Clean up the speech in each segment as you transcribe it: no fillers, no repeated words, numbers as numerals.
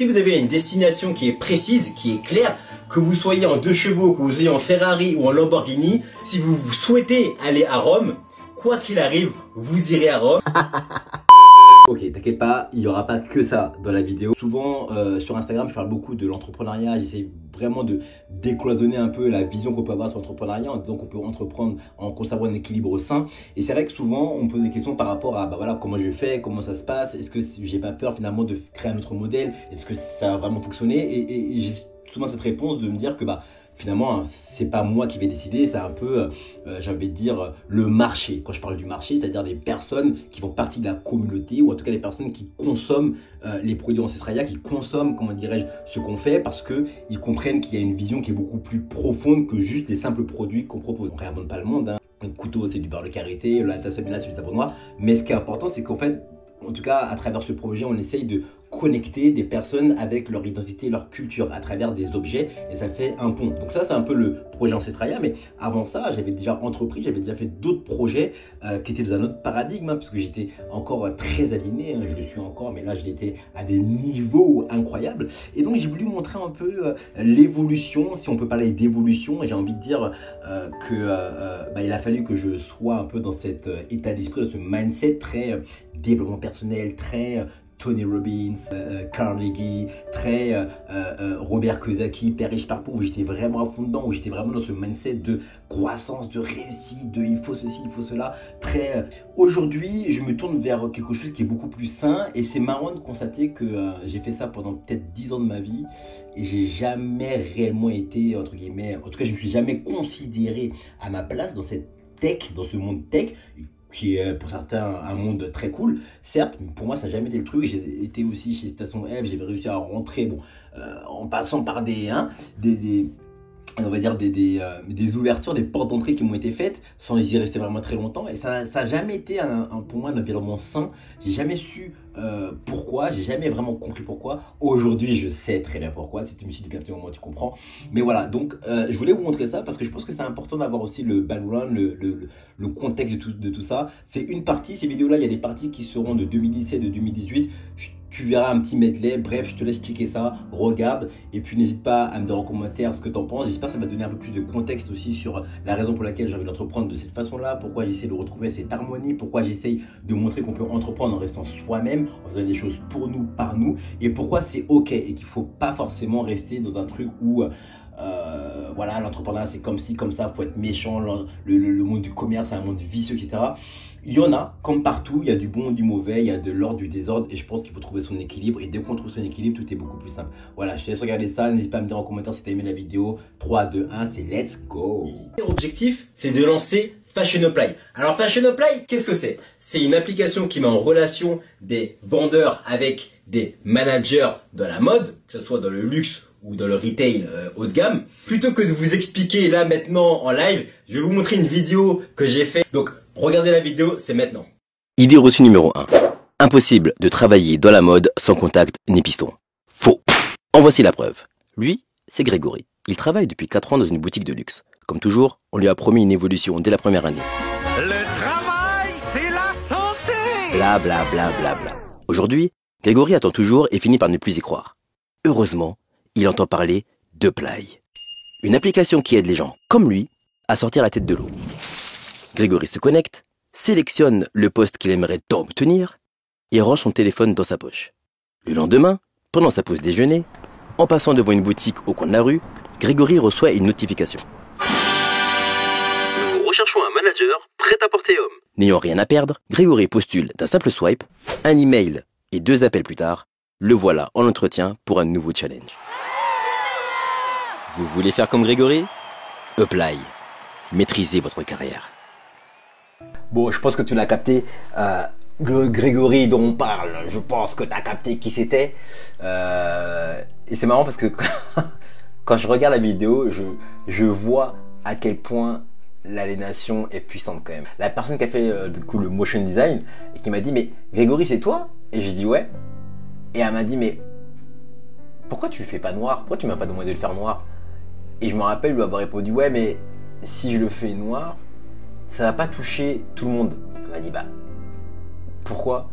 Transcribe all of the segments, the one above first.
si vous avez une destination qui est précise, qui est claire, que vous soyez en 2 chevaux, que vous soyez en Ferrari ou en Lamborghini, si vous souhaitez aller à Rome, quoi qu'il arrive, vous irez à Rome. Ok, t'inquiète pas, il n'y aura pas que ça dans la vidéo. Souvent, sur Instagram, je parle beaucoup de l'entrepreneuriat. J'essaie vraiment de décloisonner un peu la vision qu'on peut avoir sur l'entrepreneuriat en disant qu'on peut entreprendre en conservant un équilibre sain. Et c'est vrai que souvent, on me pose des questions par rapport à voilà, comment je fais, comment ça se passe, est-ce que j'ai pas peur finalement de créer un autre modèle, est-ce que ça va vraiment fonctionner. Et j'ai souvent cette réponse de me dire que finalement, c'est pas moi qui vais décider, c'est un peu, j'ai envie de dire, le marché. Quand je parle du marché, c'est-à-dire des personnes qui font partie de la communauté, ou en tout cas des personnes qui consomment les produits Ancestralia, qui consomment, comment dirais-je, ce qu'on fait, parce qu'ils comprennent qu'il y a une vision qui est beaucoup plus profonde que juste les simples produits qu'on propose. On ne réinvente pas le monde, hein. Le couteau, c'est du beurre de karité, la tasse à c'est du savon noir, mais ce qui est important, c'est qu'en fait, en tout cas, à travers ce projet, on essaye de connecter des personnes avec leur identité, leur culture, à travers des objets, et ça fait un pont. Donc ça, c'est un peu le projet Ancestralia, mais avant ça, j'avais déjà entrepris, j'avais déjà fait d'autres projets qui étaient dans un autre paradigme, hein, parce que j'étais encore très aligné, hein, je le suis encore, mais là, j'étais à des niveaux incroyables. Et donc, j'ai voulu montrer un peu l'évolution, si on peut parler d'évolution, et j'ai envie de dire il a fallu que je sois un peu dans cet état d'esprit, dans ce mindset très développement personnel, très Tony Robbins, Carnegie, très Robert Kiyosaki, Père riche, Père pauvre, où j'étais vraiment à fond dedans, où j'étais vraiment dans ce mindset de croissance, de réussite, de il faut ceci, il faut cela. Très aujourd'hui, je me tourne vers quelque chose qui est beaucoup plus sain, et c'est marrant de constater que j'ai fait ça pendant peut-être 10 ans de ma vie, et j'ai jamais réellement été, entre guillemets, en tout cas, je me suis jamais considéré à ma place dans cette tech, dans ce monde tech, qui est pour certains un monde très cool, certes, mais pour moi ça n'a jamais été le truc. J'ai été aussi chez Station F, j'ai réussi à rentrer en passant par on va dire des ouvertures, des portes d'entrée qui m'ont été faites sans y rester vraiment très longtemps, et ça n'a jamais été pour moi un environnement sain. J'ai jamais su pourquoi, j'ai jamais vraiment compris pourquoi. Aujourd'hui je sais très bien pourquoi, si tu me suis dit depuis un petit moment tu comprends, mais voilà. Donc je voulais vous montrer ça parce que je pense que c'est important d'avoir aussi le background, le contexte de tout ça. C'est une partie, ces vidéos là, il y a des parties qui seront de 2017, de 2018, tu verras un petit medley. Bref, je te laisse checker ça, regarde, et puis n'hésite pas à me dire en commentaire ce que tu en penses. J'espère que ça va donner un peu plus de contexte aussi sur la raison pour laquelle j'ai envie d'entreprendre de cette façon-là, pourquoi j'essaie de retrouver cette harmonie, pourquoi j'essaye de montrer qu'on peut entreprendre en restant soi-même, en faisant des choses pour nous, par nous, et pourquoi c'est ok et qu'il ne faut pas forcément rester dans un truc où voilà, l'entrepreneuriat c'est comme ci, comme ça, faut être méchant, le monde du commerce c'est un monde vicieux, etc. Il y en a, comme partout, il y a du bon, du mauvais, il y a de l'ordre, du désordre, et je pense qu'il faut trouver son équilibre, et dès qu'on trouve son équilibre, tout est beaucoup plus simple. Voilà, je te laisse regarder ça, n'hésite pas à me dire en commentaire si tu as aimé la vidéo. 3, 2, 1, c'est let's go. L'objectif, c'est de lancer Fashionoply. Alors Fashionoply, qu'est-ce que c'est? C'est une application qui met en relation des vendeurs avec des managers de la mode, que ce soit dans le luxe ou dans le retail haut de gamme. Plutôt que de vous expliquer là maintenant en live, je vais vous montrer une vidéo que j'ai faite. Donc regardez la vidéo, c'est maintenant. Idée reçue numéro 1. Impossible de travailler dans la mode sans contact ni piston. Faux. En voici la preuve. Lui, c'est Grégory. Il travaille depuis 4 ans dans une boutique de luxe. Comme toujours, on lui a promis une évolution dès la première année. Le travail, c'est la santé. Bla bla bla bla bla. Aujourd'hui, Grégory attend toujours et finit par ne plus y croire. Heureusement, il entend parler d'Upply. Une application qui aide les gens, comme lui, à sortir la tête de l'eau. Grégory se connecte, sélectionne le poste qu'il aimerait tant obtenir et range son téléphone dans sa poche. Le lendemain, pendant sa pause déjeuner, en passant devant une boutique au coin de la rue, Grégory reçoit une notification. Nous recherchons un manager prêt à porter homme. N'ayant rien à perdre, Grégory postule d'un simple swipe, un email et 2 appels plus tard, le voilà en entretien pour un nouveau challenge. Vous voulez faire comme Grégory? Apply. Maîtrisez votre carrière. Bon, je pense que tu l'as capté. Grégory dont on parle, je pense que tu as capté qui c'était. Et c'est marrant parce que quand je regarde la vidéo, je vois à quel point l'aliénation est puissante quand même. La personne qui a fait du coup le motion design et qui m'a dit mais Grégory c'est toi? Et j'ai dit ouais. Et elle m'a dit mais pourquoi tu le fais pas noir? Pourquoi tu m'as pas demandé de le faire noir? Et je me rappelle lui avoir répondu ouais mais si je le fais noir, ça va pas toucher tout le monde. Elle m'a dit bah pourquoi?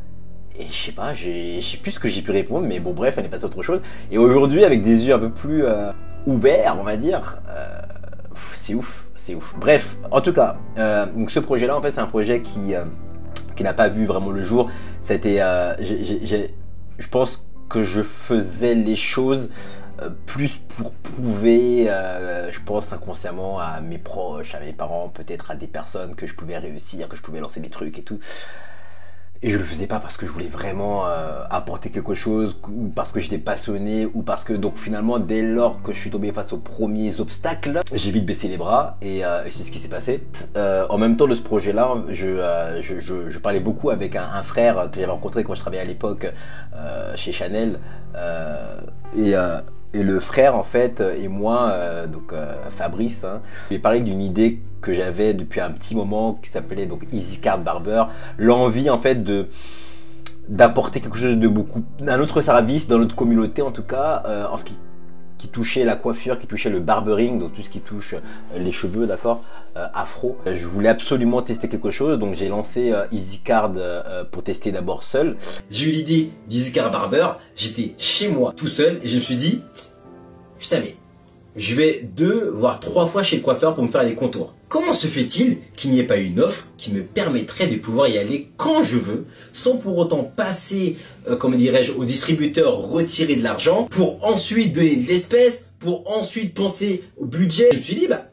Et je sais pas, je sais plus ce que j'ai pu répondre, mais bon bref, elle est passée à autre chose. Et aujourd'hui, avec des yeux un peu plus ouverts, on va dire, c'est ouf, c'est ouf. Bref, en tout cas, donc ce projet-là, en fait, c'est un projet qui n'a pas vu vraiment le jour. Ça a été, je pense que je faisais les choses plus pour prouver, je pense inconsciemment à mes proches, à mes parents, peut-être à des personnes que je pouvais réussir, que je pouvais lancer des trucs et tout. Et je le faisais pas parce que je voulais vraiment apporter quelque chose, ou parce que j'étais passionné, ou parce que donc finalement dès lors que je suis tombé face aux premiers obstacles, j'ai vite baissé les bras et c'est ce qui s'est passé. En même temps de ce projet-là, je parlais beaucoup avec un frère que j'avais rencontré quand je travaillais à l'époque chez Chanel et le frère en fait et moi, Fabrice, hein, je lui ai parlé d'une idée que j'avais depuis un petit moment qui s'appelait donc EasyCard Barber. L'envie en fait d'apporter quelque chose de beaucoup, un autre service dans notre communauté en tout cas, en ce qui touchait la coiffure, qui touchait le barbering, donc tout ce qui touche les cheveux, d'accord, afro. Je voulais absolument tester quelque chose, donc j'ai lancé EasyCard pour tester d'abord seul. J'ai eu l'idée d'EasyCard Barber, j'étais chez moi tout seul et je me suis dit, putain mais je vais 2 voire 3 fois chez le coiffeur pour me faire les contours. Comment se fait-il qu'il n'y ait pas une offre qui me permettrait de pouvoir y aller quand je veux, sans pour autant passer, comment dirais-je, au distributeur, retirer de l'argent, pour ensuite donner de l'espèce, pour ensuite penser au budget. Je me suis dit, bah,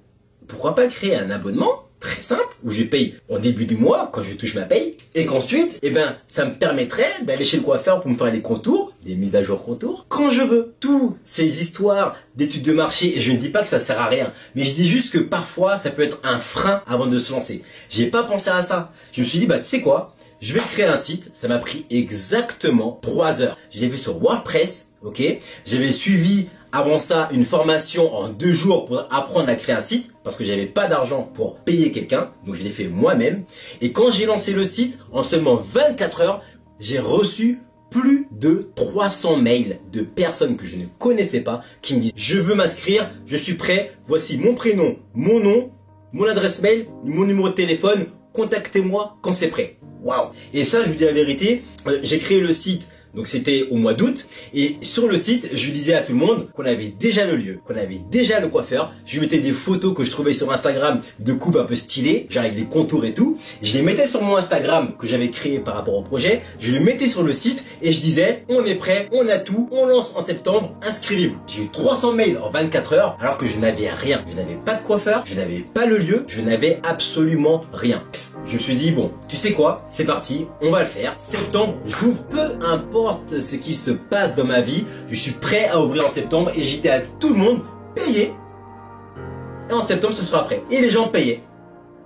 pourquoi pas créer un abonnement très simple, où je paye au début du mois, quand je touche ma paye, et qu'ensuite, eh ben, ça me permettrait d'aller chez le coiffeur pour me faire les contours, les mises à jour contours, quand je veux. Toutes ces histoires d'études de marché, et je ne dis pas que ça sert à rien, mais je dis juste que parfois, ça peut être un frein avant de se lancer. J'ai pas pensé à ça. Je me suis dit, bah, tu sais quoi, je vais créer un site, ça m'a pris exactement 3 heures. Je l'ai fait sur WordPress, ok. J'avais suivi avant ça une formation en 2 jours pour apprendre à créer un site parce que j'avais pas d'argent pour payer quelqu'un, donc je l'ai fait moi-même. Et quand j'ai lancé le site, en seulement 24 heures, j'ai reçu plus de 300 mails de personnes que je ne connaissais pas qui me disent « Je veux m'inscrire, je suis prêt, voici mon prénom, mon nom, mon adresse mail, mon numéro de téléphone, contactez-moi quand c'est prêt. » Waouh! Et ça, je vous dis la vérité, j'ai créé le site. Donc c'était au mois d'août et sur le site, je disais à tout le monde qu'on avait déjà le lieu, qu'on avait déjà le coiffeur. Je mettais des photos que je trouvais sur Instagram de coupes un peu stylées, genre avec des contours et tout. Je les mettais sur mon Instagram que j'avais créé par rapport au projet. Je les mettais sur le site et je disais on est prêt, on a tout, on lance en septembre, inscrivez-vous. J'ai eu 300 mails en 24 heures alors que je n'avais rien. Je n'avais pas de coiffeur, je n'avais pas le lieu, je n'avais absolument rien. Je me suis dit bon, tu sais quoi, c'est parti, on va le faire. Septembre, j'ouvre, peu importe ce qui se passe dans ma vie, je suis prêt à ouvrir en septembre et j'ai dit à tout le monde, payez. Et en septembre, ce sera prêt. Et les gens payaient.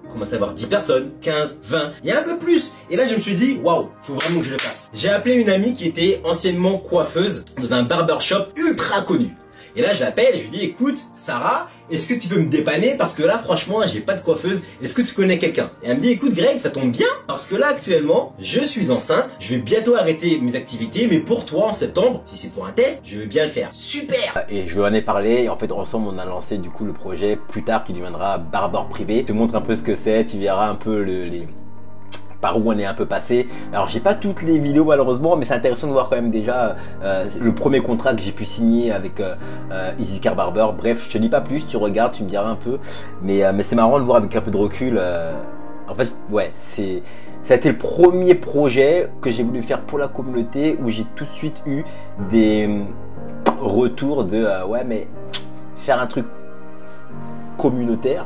On commence à avoir 10 personnes, 15, 20, il y a un peu plus. Et là, je me suis dit, waouh, faut vraiment que je le fasse. J'ai appelé une amie qui était anciennement coiffeuse dans un barbershop ultra connu. Et là, je l'appelle et je lui dis, écoute, Sarah, est-ce que tu peux me dépanner parce que là, franchement, j'ai pas de coiffeuse. Est-ce que tu connais quelqu'un? Et elle me dit, écoute, Greg, ça tombe bien parce que là, actuellement, je suis enceinte. Je vais bientôt arrêter mes activités, mais pour toi, en septembre, si c'est pour un test, je veux bien le faire. Super! Et je lui en ai parlé. Et en fait, ensemble, on a lancé du coup le projet plus tard qui deviendra Barber Privé. Je te montre un peu ce que c'est. Tu verras un peu par où on est un peu passé. Alors j'ai pas toutes les vidéos malheureusement, mais c'est intéressant de voir quand même déjà le premier contrat que j'ai pu signer avec EasyCard Barber. Bref, je te dis pas plus, tu regardes, tu me diras un peu, mais c'est marrant de le voir avec un peu de recul. En fait, ouais, ça a été le premier projet que j'ai voulu faire pour la communauté où j'ai tout de suite eu des retours de ouais, mais faire un truc communautaire,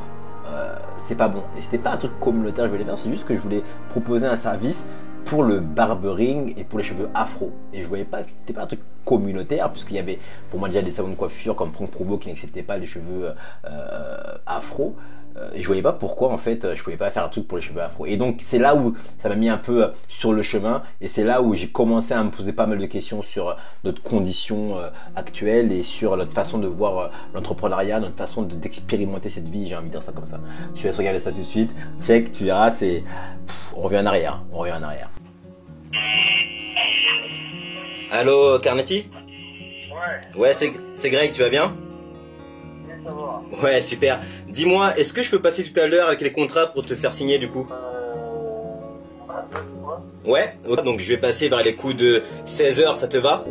c'est pas bon. Et c'était pas un truc communautaire que je voulais faire, c'est juste que je voulais proposer un service pour le barbering et pour les cheveux afro. Et je voyais pas, c'était pas un truc communautaire, puisqu'il y avait pour moi déjà des salons de coiffure comme Franck Provo qui n'acceptaient pas les cheveux afro. Et je voyais pas pourquoi en fait je pouvais pas faire un truc pour les cheveux afro. Et donc c'est là où ça m'a mis un peu sur le chemin, et c'est là où j'ai commencé à me poser pas mal de questions sur notre condition actuelle et sur notre façon de voir l'entrepreneuriat, notre façon d'expérimenter cette vie, j'ai envie de dire ça comme ça. Je te laisse regarder ça tout de suite, check, tu verras, c'est on revient en arrière, on revient en arrière. Allô Carnetti? Ouais, c'est Greg, tu vas bien? Ouais, super. Dis-moi, est-ce que je peux passer tout à l'heure avec les contrats pour te faire signer du coup? Ouais, donc je vais passer vers les coups de 16h, ça te va?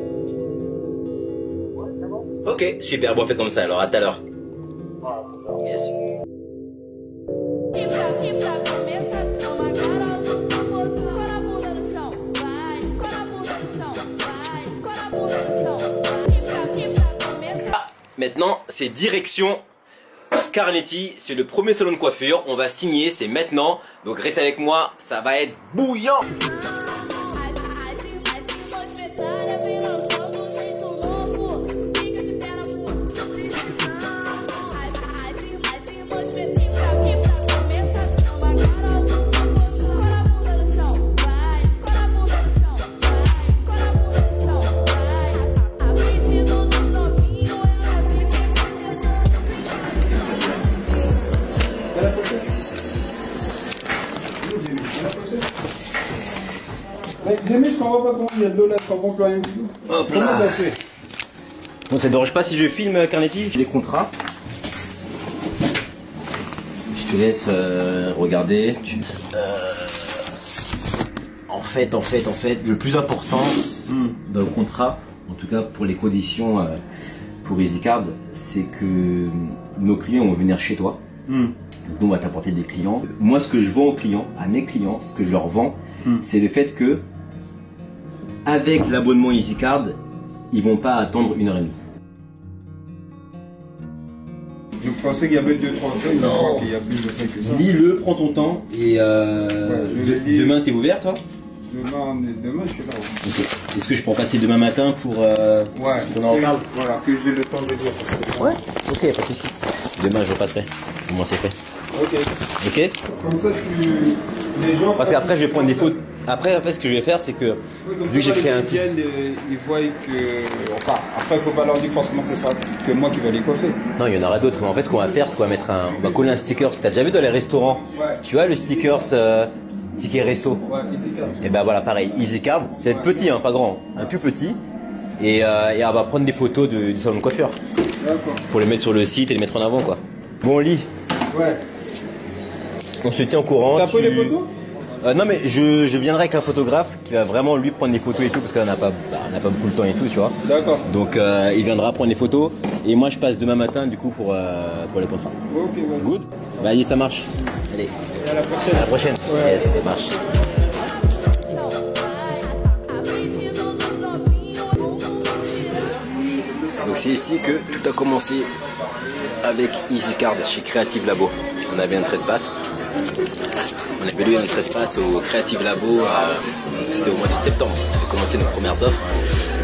Ok, super, bon, on fait comme ça alors, à tout à l'heure. Yes. Maintenant, c'est direction Carnetti, c'est le premier salon de coiffure, on va signer, c'est maintenant, donc reste avec moi, ça va être bouillant. Jamais je comprends pas comment il y a de l'eau là, je comprends plus rien du tout. Hop Comment là. ça se fait? Bon, ça te dérange pas si je filme, Carnetti? J'ai les contrats. Je te laisse regarder. En fait, le plus important dans le contrat, en tout cas pour les conditions pour EasyCard, c'est que nos clients vont venir chez toi. Donc nous, on va t'apporter des clients. Moi, ce que je vends aux clients, à mes clients, ce que je leur vends, c'est le fait que avec l'abonnement EasyCard, ils vont pas attendre 1h30. Je pensais qu'il y avait 2-3 feuilles, je crois qu'il y a plus de feuilles que ça. Lis-le, prends ton temps et demain t'es ouvert toi? Demain je suis là. Ouais. Okay. Est-ce que je peux passer demain matin pour qu'on en parle? Voilà, que j'ai le temps de dire. Ouais, ok, pas de soucis. Demain je passerai, au moins c'est fait. Ok. Ok. Comme ça les gens... Parce qu'après je vais prendre des photos. Après, en fait, ce que je vais faire, c'est que vu que j'ai créé un site, ils voient que... Enfin, après, il faut pas leur dire forcément que ce sera que moi qui vais les coiffer. non, il y en aura d'autres. Mais en fait, ce qu'on va faire, c'est qu'on va mettre on va coller un sticker. T'as déjà vu dans les restaurants? Ouais. Tu vois le sticker, ticket resto? Ouais, EasyCard. Et ben voilà, pareil, EasyCard. C'est petit, hein, pas grand, un tout petit. Et on va prendre des photos du salon de coiffure. D'accord. Pour les mettre sur le site et les mettre en avant, quoi. Bon, Lee, Ouais. on se tient au courant. T'as pris les photos? Non mais je viendrai avec un photographe qui va vraiment lui prendre des photos et tout parce qu'on n'a pas beaucoup le temps et tout, tu vois. D'accord. Donc il viendra prendre des photos et moi je passe demain matin du coup pour les contrats. Ok, ouais. Good. Vas-y, ça marche. Allez. Et à la prochaine. À la prochaine. Ouais. Yes, ça marche. Donc c'est ici que tout a commencé avec EasyCard chez Creative Labo. On avait notre espace. On avait loué notre espace au Creative Labo, c'était au mois de septembre. On avait commencé nos premières offres.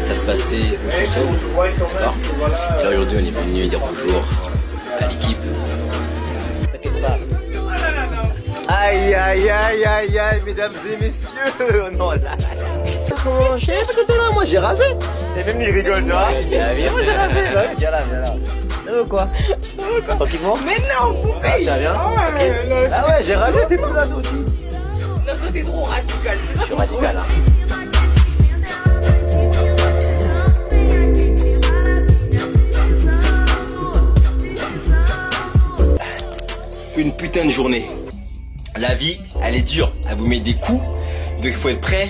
Ça se passait au sous-sol. D'accord. Et là aujourd'hui on est venu dire bonjour à l'équipe. Aïe aïe aïe aïe aïe mesdames et messieurs. Oh non là. Comment je sais pas que t'es là, moi j'ai rasé. Et même il rigole, tu vois. Moi j'ai rasé. Viens là, viens là. Ça va ou quoi? Ça va quoi? Tranquillement? Mais non, poupée! Ah, ça vient? Ah ouais, j'ai rasé, t'es plus là toi aussi. Non, toi t'es trop radical. Je suis radical là. Une putain de journée. La vie, elle est dure. Elle vous met des coups. Donc il faut être prêt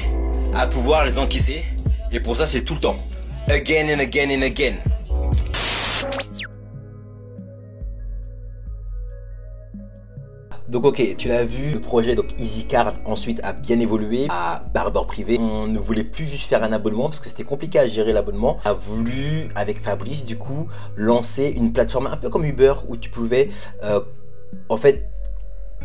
à pouvoir les encaisser. Et pour ça, c'est tout le temps. Again and again and again. Donc ok, tu l'as vu, le projet donc EasyCard ensuite a bien évolué à barbeur privé. On ne voulait plus juste faire un abonnement parce que c'était compliqué à gérer l'abonnement. A voulu, avec Fabrice du coup, lancer une plateforme un peu comme Uber où tu pouvais en fait,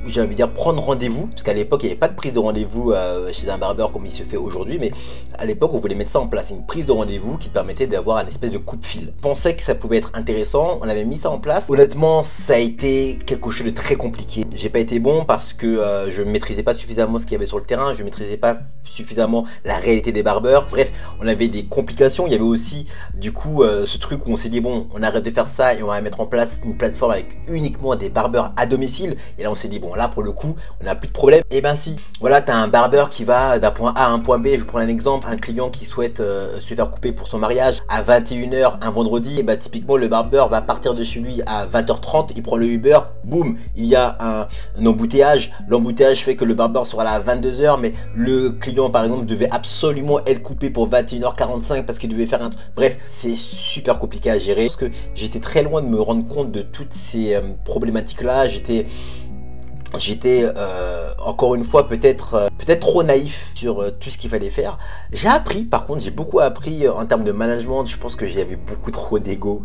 j'ai envie de dire prendre rendez-vous, parce qu'à l'époque il n'y avait pas de prise de rendez-vous chez un barbeur comme il se fait aujourd'hui, mais à l'époque on voulait mettre ça en place, une prise de rendez-vous qui permettait d'avoir un espèce de coupe-fil. On pensait que ça pouvait être intéressant, on avait mis ça en place. Honnêtement ça a été quelque chose de très compliqué. J'ai pas été bon parce que je ne maîtrisais pas suffisamment ce qu'il y avait sur le terrain, je ne maîtrisais pas suffisamment la réalité des barbeurs. Bref, on avait des complications, il y avait aussi du coup ce truc où on s'est dit bon, on arrête de faire ça et on va mettre en place une plateforme avec uniquement des barbeurs à domicile. Et là on s'est dit bon, là pour le coup on n'a plus de problème. Et ben si, voilà, tu as un barbeur qui va d'un point A à un point B. Je prends un exemple, un client qui souhaite se faire couper pour son mariage à 21 h un vendredi, et bah typiquement le barbeur va partir de chez lui à 20 h 30, il prend le Uber, boum, il y a un embouteillage. L'embouteillage fait que le barbeur sera là à 22 h, mais le client par exemple devait absolument être coupé pour 21 h 45 parce qu'il devait faire un truc. Bref, c'est super compliqué à gérer parce que j'étais très loin de me rendre compte de toutes ces problématiques là. J'étais encore une fois peut-être trop naïf sur tout ce qu'il fallait faire. J'ai appris, par contre j'ai beaucoup appris en termes de management. Je pense que j'avais beaucoup trop d'ego.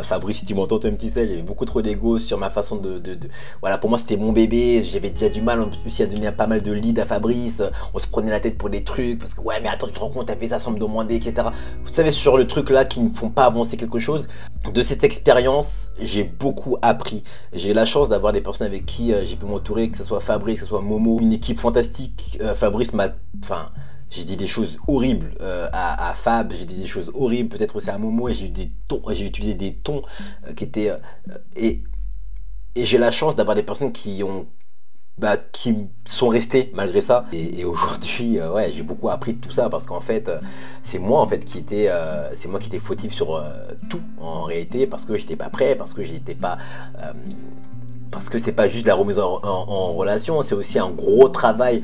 Fabrice, si tu m'entends, toi un petit sais, j'avais beaucoup trop d'ego sur ma façon de voilà, pour moi c'était mon bébé. J'avais déjà du mal aussi à donner pas mal de lead à Fabrice. On se prenait la tête pour des trucs parce que ouais mais attends, tu te rends compte, t'as fait ça sans me demander, etc. Vous savez, ce genre de trucs là qui ne font pas avancer quelque chose. De cette expérience j'ai beaucoup appris. J'ai eu la chance d'avoir des personnes avec qui j'ai pu m'entourer, que ce soit Fabrice, que ce soit Momo, une équipe fantastique. Fabrice m'a, j'ai dit des choses horribles à Fab, j'ai dit des choses horribles peut-être aussi à Momo, et j'ai utilisé des tons qui étaient et j'ai la chance d'avoir des personnes qui sont restées malgré ça. Et aujourd'hui, ouais, j'ai beaucoup appris de tout ça parce qu'en fait, c'est moi en fait qui était fautif sur tout en réalité, parce que j'étais pas prêt, parce que j'étais pas parce que c'est pas juste la remise en relation, c'est aussi un gros travail,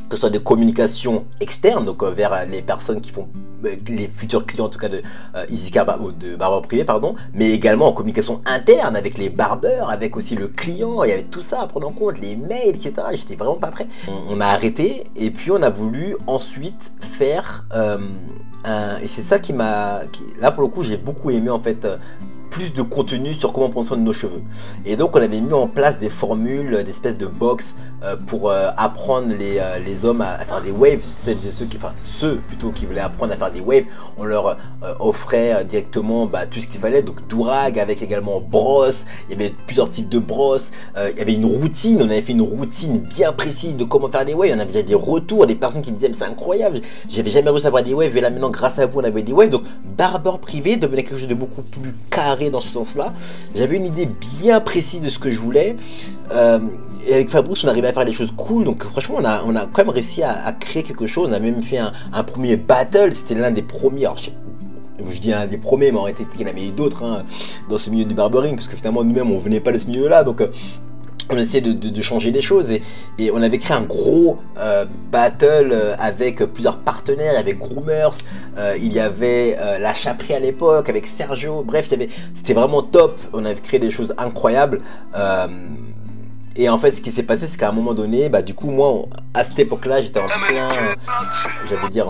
que ce soit de communication externe, donc vers les personnes qui font les futurs clients en tout cas de Easycar ou de Barbeur Privé, pardon, mais également en communication interne avec les barbeurs, avec aussi le client, il y avait tout ça à prendre en compte, les mails, etc. J'étais vraiment pas prêt. On a arrêté et puis on a voulu ensuite faire et c'est ça qui m'a, là pour le coup j'ai beaucoup aimé en fait, plus de contenu sur comment prendre soin de nos cheveux. Et donc on avait mis en place des formules, des espèces de box pour apprendre les hommes à faire des waves. Ceux plutôt qui voulaient apprendre à faire des waves, on leur offrait directement tout ce qu'il fallait, donc durag avec également brosse. Il y avait plusieurs types de brosses, il y avait une routine, on avait fait une routine bien précise de comment faire des waves. On avait déjà des retours, des personnes qui me disaient mais c'est incroyable, j'avais jamais réussi à avoir des waves et là maintenant grâce à vous on avait des waves. Donc Barbeur Privé devenait quelque chose de beaucoup plus carré dans ce sens-là. J'avais une idée bien précise de ce que je voulais. Et avec Fabrice, on arrivait à faire des choses cool. Donc franchement, on a quand même réussi à créer quelque chose. On a même fait un premier battle. C'était l'un des premiers. Alors, je dis un des premiers, mais en réalité, il y en avait eu d'autres dans ce milieu du barbering, parce que finalement, nous-mêmes, on venait pas de ce milieu-là. Donc, on essayait de changer des choses et on avait créé un gros battle avec plusieurs partenaires, avec Groomers, il y avait la Chaperie à l'époque avec Sergio, bref, c'était vraiment top. On avait créé des choses incroyables. Et en fait, ce qui s'est passé, c'est qu'à un moment donné, du coup, moi, à cette époque-là, j'étais en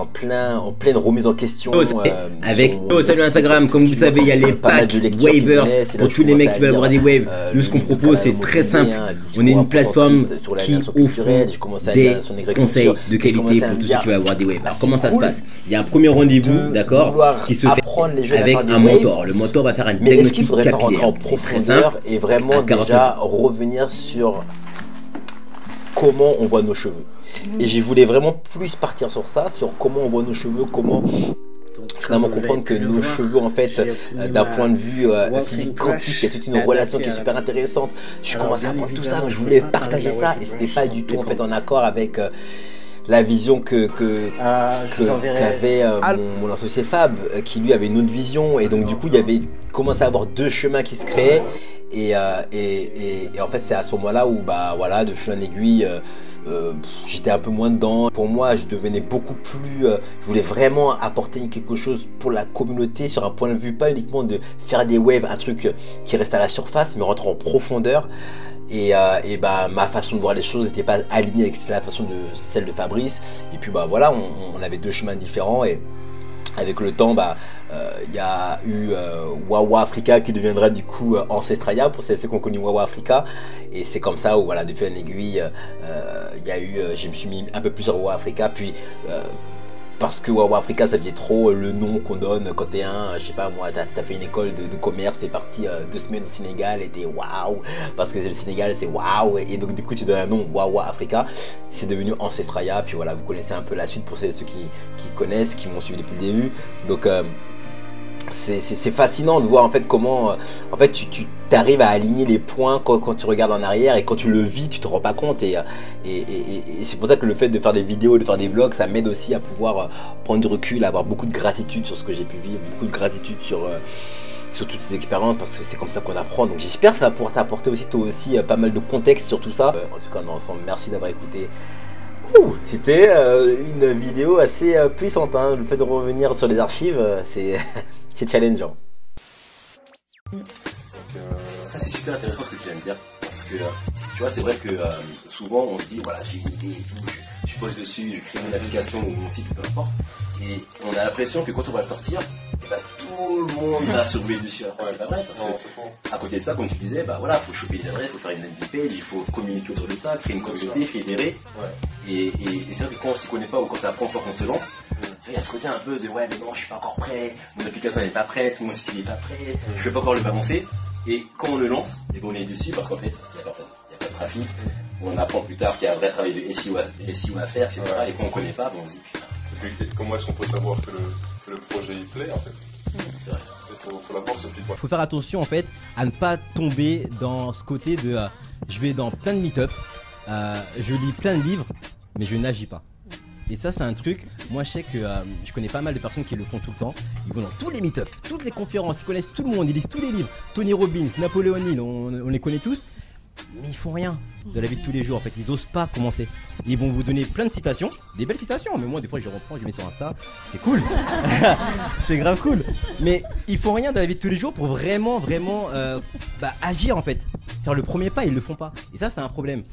plein, en pleine remise en question. Salut Instagram, comme vous savez, il y a les packs Wavers pour tous les mecs qui veulent avoir des waves. Nous, ce qu'on propose, c'est très simple. On est une plateforme qui offre des conseils de qualité pour tous ceux qui veulent avoir des waves. Alors, comment ça se passe? Il y a un premier rendez-vous, d'accord, qui se fait avec un mentor. Le mentor va faire un diagnostic capillaire. Mais est-ce qu'il faudrait pas rentrer en profondeur et vraiment déjà revenir sur comment on voit nos cheveux? Et je voulais vraiment plus partir sur ça, sur comment on voit nos cheveux, comment finalement comprendre que nos cheveux en fait d'un point de vue physique quantique, il y a toute une relation qui est super intéressante. Je commençais à apprendre tout ça, donc je voulais partager ça et c'était pas du tout en fait en accord avec la vision qu'avait mon associé Fab, qui lui avait une autre vision. Et donc du coup il y avait commencé à avoir deux chemins qui se créaient. Et en fait c'est à ce moment là où voilà, de fil en aiguille j'étais un peu moins dedans. Pour moi je devenais beaucoup plus je voulais vraiment apporter quelque chose pour la communauté sur un point de vue pas uniquement de faire des waves, un truc qui reste à la surface, mais rentrer en profondeur. Et ma façon de voir les choses n'était pas alignée avec la façon de celle de Fabrice. Et puis voilà, on avait deux chemins différents. Et avec le temps, y a eu Wawa Africa qui deviendra du coup Ancestraya pour ceux qui ont connu Wawa Africa. Et c'est comme ça où voilà, de fil en aiguille, je me suis mis un peu plus sur Wawa Africa. Puis parce que Wawa Africa ça faisait trop le nom qu'on donne quand t'es je sais pas moi, t'as fait une école de commerce, t'es parti 2 semaines au Sénégal et t'es waouh, parce que le Sénégal c'est waouh, et donc du coup tu donnes un nom Wawa Africa, c'est devenu Ancestraya. Puis voilà, vous connaissez un peu la suite pour ceux qui connaissent, qui m'ont suivi depuis le début. Donc c'est fascinant de voir en fait comment en fait tu t'arrives à aligner les points quand tu regardes en arrière, et quand tu le vis tu te rends pas compte, et c'est pour ça que le fait de faire des vidéos, de faire des vlogs, ça m'aide aussi à pouvoir prendre du recul, à avoir beaucoup de gratitude sur ce que j'ai pu vivre, beaucoup de gratitude sur toutes ces expériences, parce que c'est comme ça qu'on apprend. Donc j'espère que ça va pouvoir t'apporter aussi toi aussi pas mal de contexte sur tout ça. En tout cas dans l'ensemble, merci d'avoir écouté. C'était une vidéo assez puissante, hein. Le fait de revenir sur les archives, c'est challengeant. Ça c'est super intéressant ce que tu viens de dire, parce que tu vois, c'est vrai que souvent on se dit voilà, j'ai une idée et tout, je pose dessus, je crée une application ou mon site, peu importe, et on a l'impression que quand on va le sortir, bah, tout le monde va se rouler dessus. Après, c'est pas vrai, parce que à côté de ça, comme tu disais, bah voilà, faut choper des adresses, faut faire une landing page, il faut communiquer autour de ça, créer une communauté, fédérer. Et c'est vrai que quand on s'y connaît pas, ou quand c'est la première fois qu'on se lance, il y a ce côté un peu de ouais mais non, je suis pas encore prêt, mon application elle est pas prête, mon site il est pas prêt, je vais pas encore le balancer. Et quand on le lance, et ben on est dessus parce qu'en fait, il y a personne, il y a pas de trafic. On apprend plus tard qu'il y a un vrai travail de SEO à faire, etc. Et quand on connaît pas, ben on se dit putain. Et comment est-ce qu'on peut savoir que le projet il plaît en fait? C'est vrai. Faut l'avoir ce feedback. Faut faire attention en fait à ne pas tomber dans ce côté de je vais dans plein de meet-up, je lis plein de livres, mais je n'agis pas. Et ça c'est un truc, moi je sais que je connais pas mal de personnes qui le font tout le temps. Ils vont dans tous les meet-up, toutes les conférences, ils connaissent tout le monde, ils lisent tous les livres. Tony Robbins, Napoléon Hill, on les connaît tous. Mais ils font rien de la vie de tous les jours en fait, ils osent pas commencer. Ils vont vous donner plein de citations, des belles citations, mais moi des fois je les reprends, je les mets sur Insta, c'est cool. C'est grave cool. Mais ils font rien de la vie de tous les jours pour vraiment agir en fait. Faire le premier pas, ils le font pas. Et ça c'est un problème.